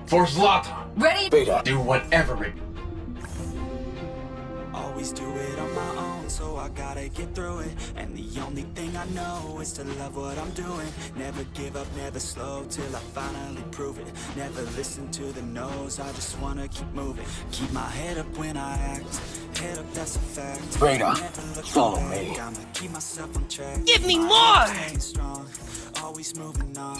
For Zlatan. Ready? Beta. Do whatever it. Always do it on my own, so I gotta get through it. And the only thing I know is to love what I'm doing. Never give up, never slow, till I finally prove it. Never listen to the no's, I just wanna keep moving. Keep my head up when I act, head up, that's a fact. Beta, Never look follow back, me. I'ma keep myself on track. Give me My more! head staying strong, always moving on.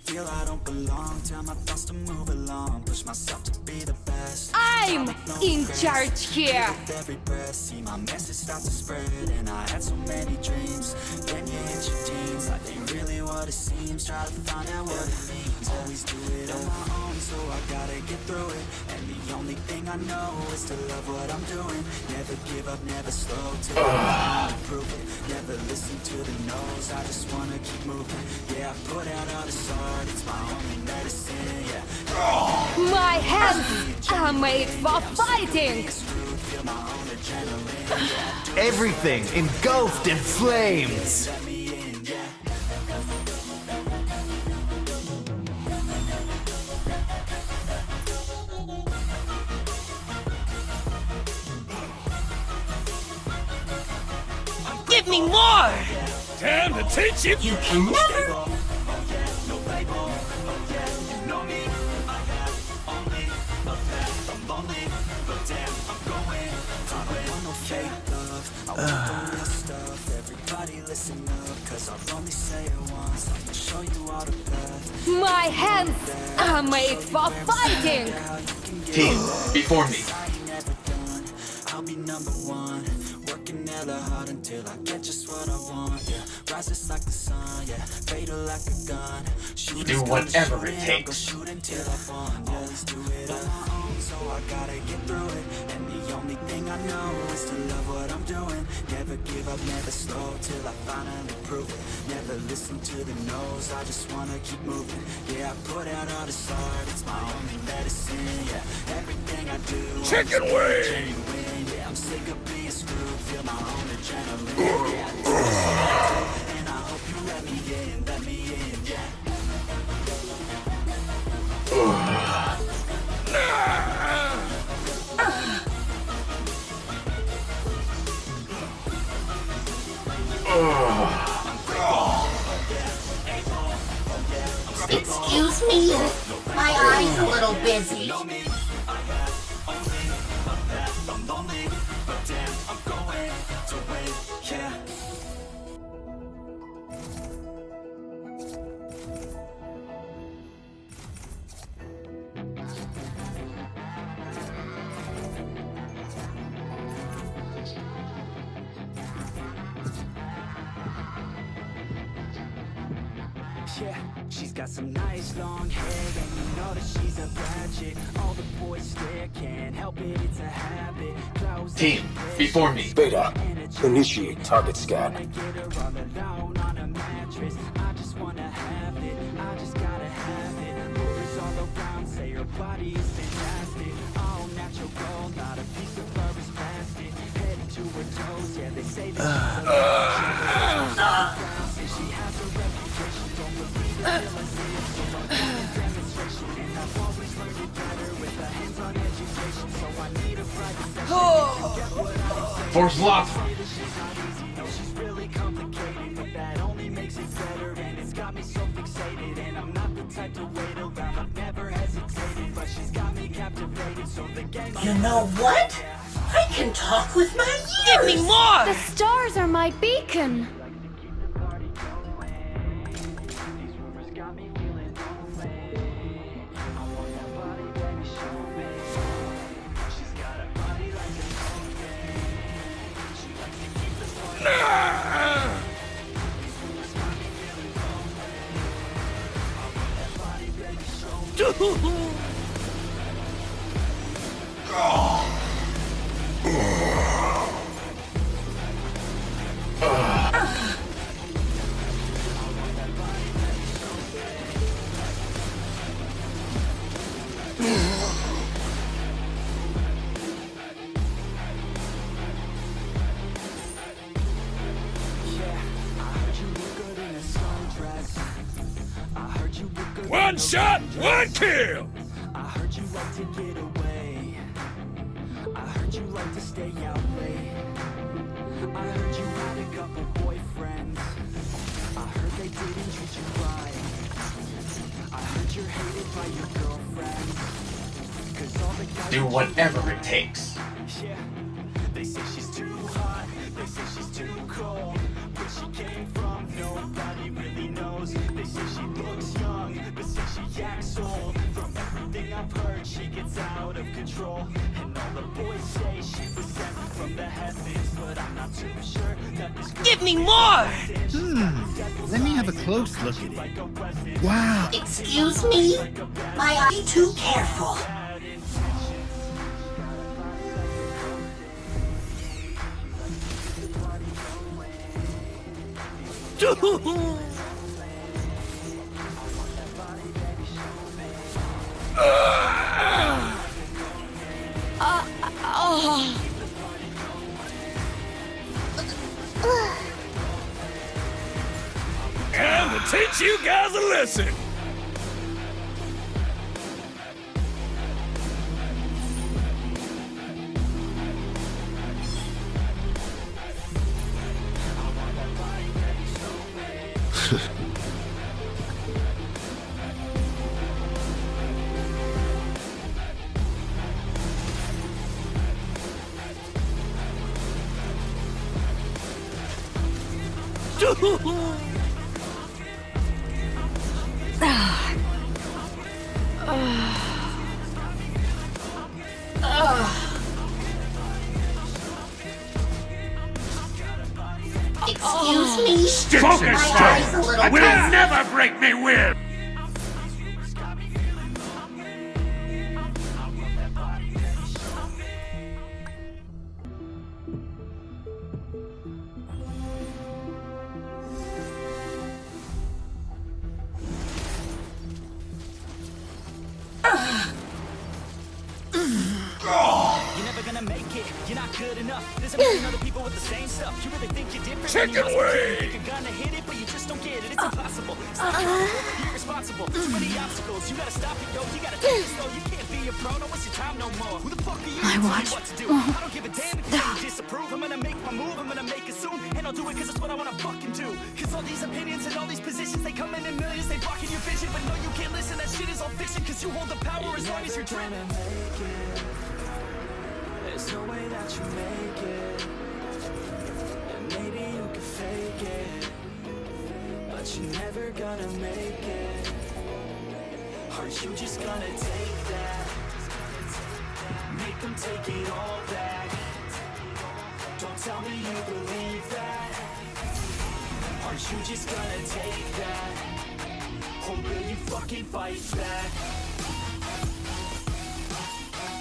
Feel I don't belong, tell my thoughts to move along. Push myself to be the best. I'm in charge here. With every breath, see my message start to spread. And I had so many dreams. Then you hit your teens, life ain't really what it seems. Try to find out what it means. Always do it on my own, so I gotta get through it. And the only thing I know is to love what I'm doing. Never give up, never slow, till I finally prove it. Never listen to the no's, I just wanna keep moving. Yeah, I put out all this art, it's my only medicine, yeah. My hands are made for fighting. Everything engulfed in flames. Give me more. Time to teach you. You can never. Everybody listen up, cause I'll only say it once. I'll show you all the path. My hands are made for fighting. Team, before me. I'll be number one, working hella hard until I get just what I want. Yeah, rises like the sun, yeah, fatal like a gun. Do whatever it takes. Shoot until I fall. Always do it on my own, so I gotta get through it. And the only thing I know is to love what I'm doing. Never give up, never slow, till I finally prove it. Never listen to the no's, I just wanna keep moving. Yeah, I put out all this art, it's my only medicine. Yeah, everything I do, Chicken wing. genuine. Yeah, I'm sick of being screwed, feel my own adrenaline. Yeah, I do this all I do, and I hope you let me in, yeah. Excuse me? My eye's a little busy. Yeah, she's got some nice long hair, and you know that she's a bad chick. All the boys stare, can't help it, it's a habit. Close Team, before me. Beta, initiate target scan. get her all alone on a mattress. I just wanna have it, I just gotta have it. Rumors all around say her body is fantastic. All natural gold, not a piece of fur is plastic. Headed to her toes, yeah, they say that she's a she has a reputation, don't believe it till I see it. So I'm doing demonstration, and I've always learned it better with a hands-on education. So I need a private session. For Zlatan. No, she's really complicated, but that only makes it better. And it's got me so fixated, and I'm not the type to wait around. I've never hesitated, but she's got me captivated. So the game. You know what? I can talk with my ears. Give me more. The stars are my beacon. One shot, one kill. like to stay out late. I heard you had a couple boyfriends. I heard they didn't treat you right. I heard you're hated by your girlfriend. 'Cause all the guys Do whatever it takes. yeah, they say she's too hot, they say she's too cold. Where she came from, nobody really knows. They say she looks young, but say she acts old. From everything I've heard, she gets out of control. And all the boys say she was sent from the heavens, but I'm not too sure that this girl Give me more! Let me have a close look at it. Wow. Excuse me? My eye too careful. Time to teach you guys a lesson. Excuse me? Focus, My eye's a little will never break me will. You're never gonna make it, you're not good enough. There's a million other people with the same stuff. You really think you're different? Chicken wing! You're gonna hit it, but you just don't get it. It's impossible. Stop you're irresponsible. Too many obstacles. You gotta stop it, yo. You gotta take it slow. You can't be a pro. Don't waste your time no more. Who the fuck are you to tell me what to do? I don't give a damn if you disapprove. I'm gonna make my move. I'm gonna make it soon. And I'll do it 'cause it's what I wanna fucking do. 'Cause all these opinions and all these positions, they come in millions. They blocking your vision. But no, you can't listen. That shit is all fiction. 'Cause you hold the power as long as you're dreaming. There's no way that you make it. And maybe you can fake it, but you're never gonna make it. Aren't you just gonna take that? Make them take it all back. Don't tell me you believe that. Aren't you just gonna take that? Or will you fucking fight back?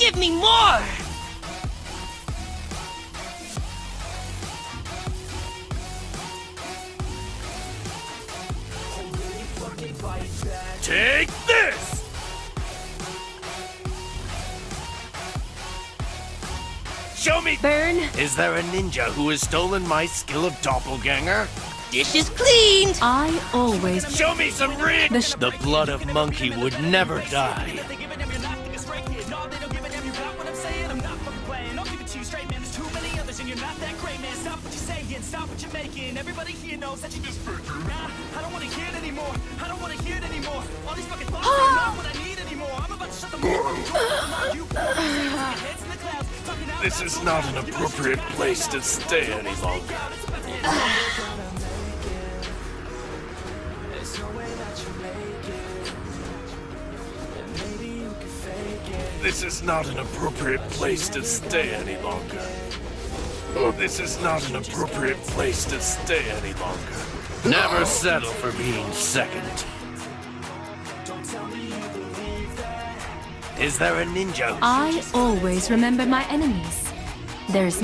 Give me more! Take this! Show me! Burn. Is there a ninja who has stolen my skill of doppelganger? Dish is cleaned! I always. Show me some ring! The blood of monkey would never die. Stop what you're making. Everybody here knows that you just nah, I don't want to hear it anymore. I don't want to hear it anymore. All these fucking thoughts are not what I need anymore. I'm about to shut the door. This is not an appropriate place to stay any longer. This is not an appropriate place to stay any longer. This is not an appropriate place to stay any longer. Never settle for being second. Is there a ninja? I always remember my enemies. There's.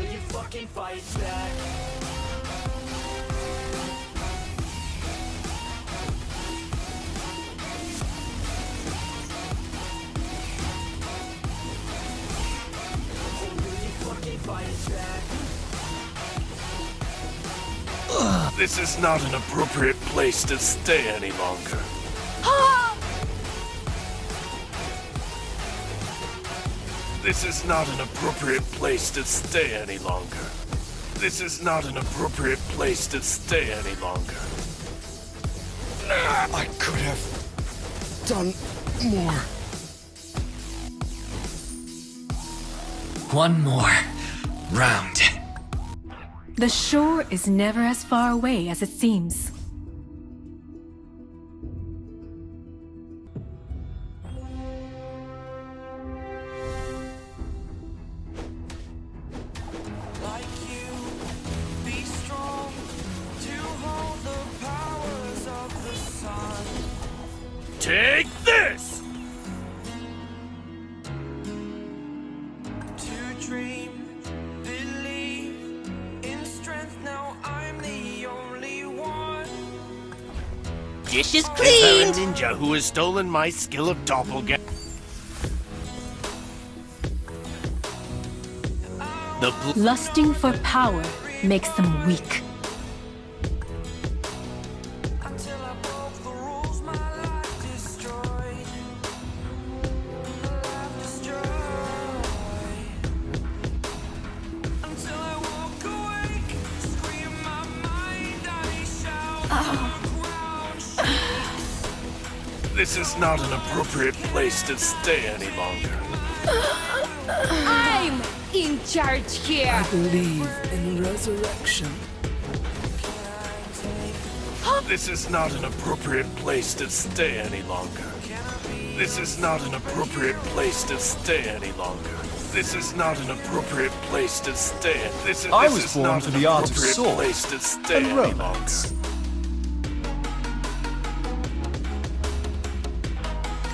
This is not an appropriate place to stay any longer. This is not an appropriate place to stay any longer. This is not an appropriate place to stay any longer. I could have done more. One more round. The shore is never as far away as it seems. Take this! To dream, believe in strength. Now I'm the only one. Dish is Is cleaned! there a ninja who has stolen my skill of doppelganger? Lusting for power makes them weak. Until I broke the rules, my life destroyed. Life destroyed. Until I woke awake, scream my mind, I shout. The ground shakes. This is not an appropriate place to stay any longer. I'm in charge here! Believe in resurrection. This is not an appropriate place to stay any longer. This is not an appropriate place to stay any longer. This is not an appropriate place to stay. This is born not for an the art of appropriate sword place to stay and any romance. longer.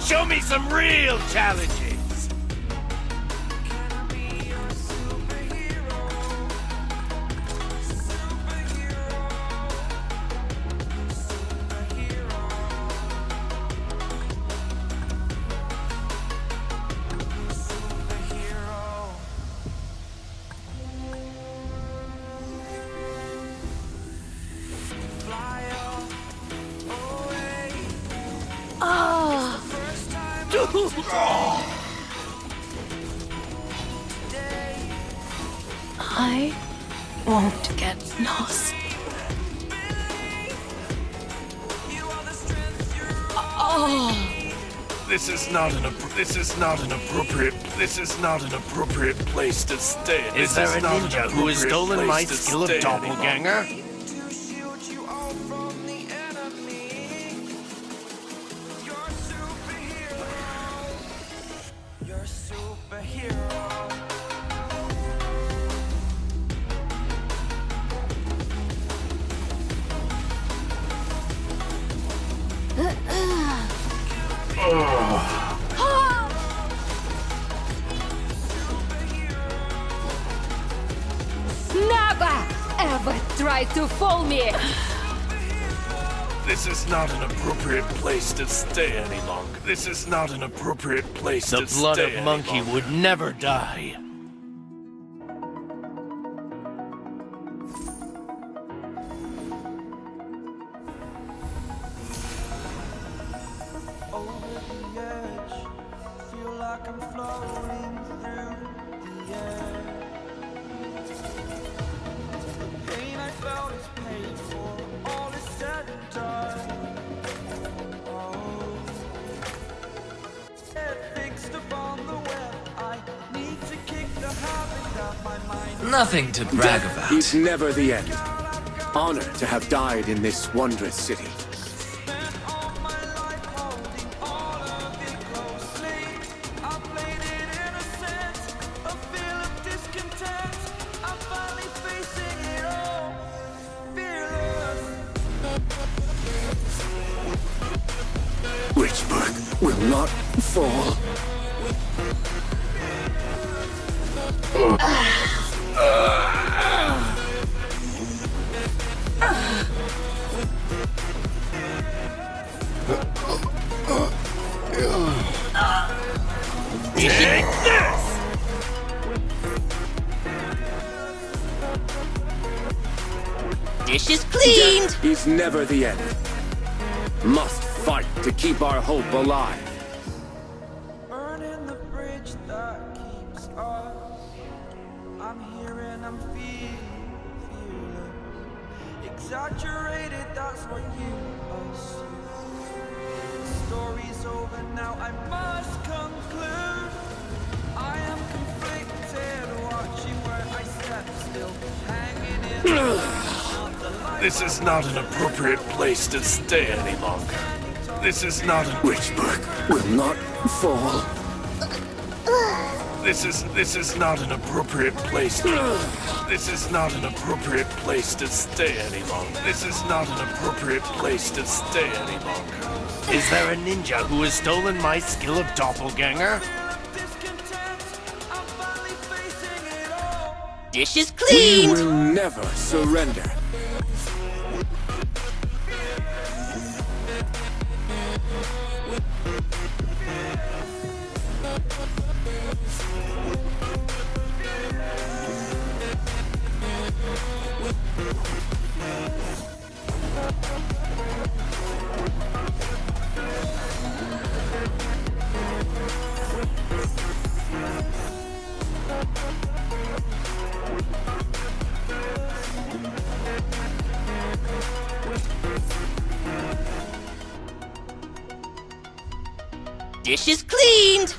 Show me some real challenges! I won't get lost. This is not an appropriate place to stay. Is there a ninja who has stolen my skill of doppelganger? To shield you all from the enemy. You're a superhero. You're a superhero. Never ever try to fool me! This is not an appropriate place to stay any longer. This is not an appropriate place The to stay blood any of monkey longer. would never die. Over the edge, feel like I'm floating through the air. The pain I felt is paid for, all is said and done. Oh, head fixed upon the web, I need to kick the habit out my mind. Nothing to brag about. Is never the end. Honored to have died in this wondrous city. Spent all my life holding all of it closely. I played it innocent, a feel of discontent. I'm finally facing it all, fearless. Richburg will not fall. Take this! Dish is cleaned! Death is never the end. Must fight to keep our hope alive. Burning the bridge that keeps exaggerated, that's what you assume. The story's over now, I must conclude. I am conflicted, watching where I step, still hanging in the light. This is not an appropriate place to stay any longer. This is not a... Which book will not fall? This is not an appropriate place to... This is not an appropriate place to stay any longer. This is not an appropriate place to stay any longer. Is there a ninja who has stolen my skill of doppelganger? Dish is We cleaned! will never surrender. Dish is cleaned!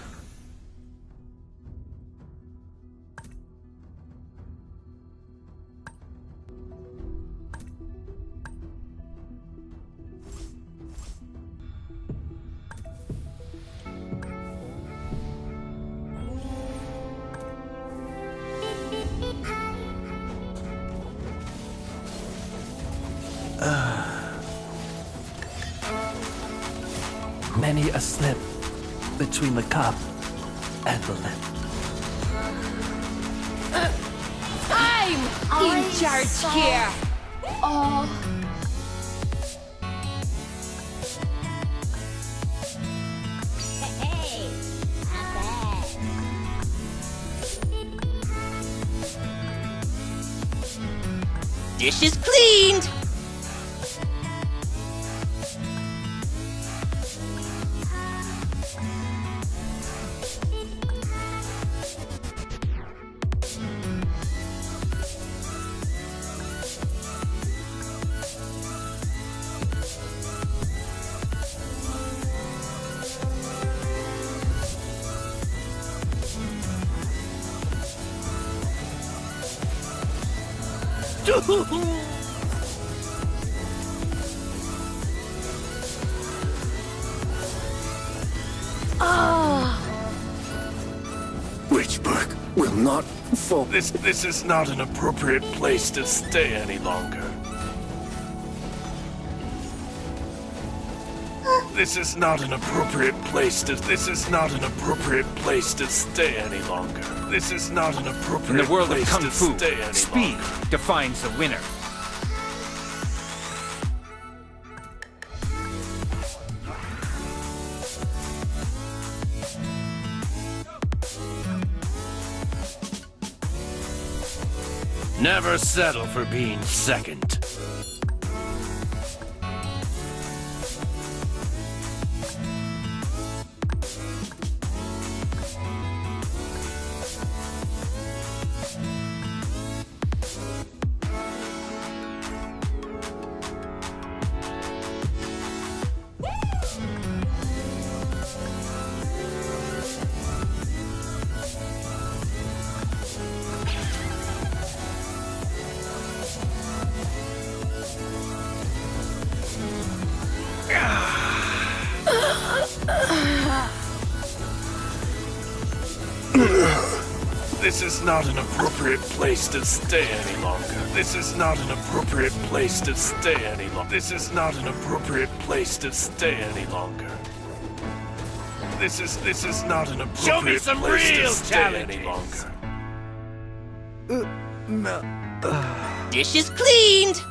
Many a slip between the cup and the lip. I'm in charge here! Oh. Hey, not bad. Dish is cleaned! Which book will not fall? This is not an appropriate place to stay any longer. This is not an appropriate place to... This is not an appropriate place to stay any longer. This is not an appropriate In the world of place Kung to Fu, stay any speed longer. defines the winner. Never settle for being second. This is not an appropriate place to stay any longer. This is not an appropriate place to stay any longer. This is not an appropriate place to stay any longer. This is not an appropriate Show me some place to real stay any challenges. longer. Dish is cleaned!